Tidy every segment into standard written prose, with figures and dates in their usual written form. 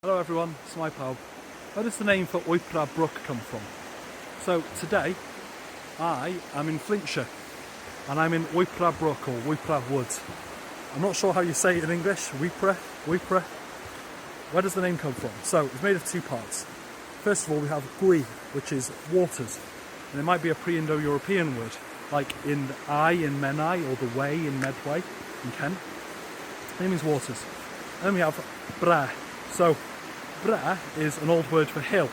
Hello everyone, it's my pal. Where does the name for Wepre Brook come from? So today I am in Flintshire and I'm in Wepre Brook or Wepre Woods. I'm not sure how you say it in English, Wepre. Where does the name come from? So it's made of two parts. First of all we have Gwy, which is waters, and it might be a pre-Indo-European word like in in Menai or the way in Medway in Kent. It means waters. And then we have Bre. So Bre is an old word for hill,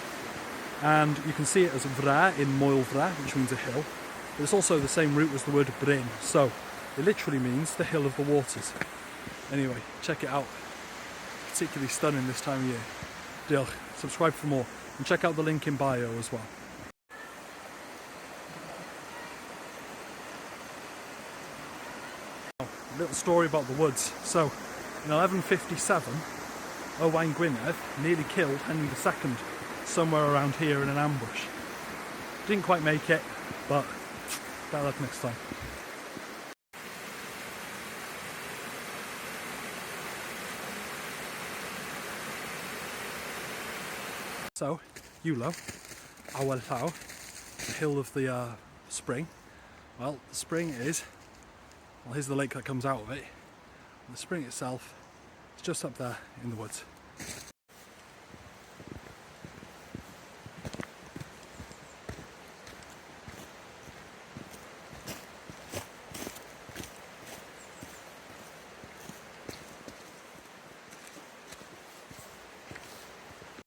and you can see it as Vre in Moel Vre, which means a hill, but it's also the same root as the word Bryn, so it literally means the hill of the waters. Anyway, check it out. Particularly stunning this time of year. Diolch. Subscribe for more, and check out the link in bio as well. A little story about the woods. So, in 1157, Coed Gwypre nearly killed Henry II somewhere around here in an ambush. Didn't quite make it, but better luck next time. So, Yulo, Awelfau, the hill of the spring. Well, the spring is, well, here's the lake that comes out of it. The spring itself is just up there in the woods.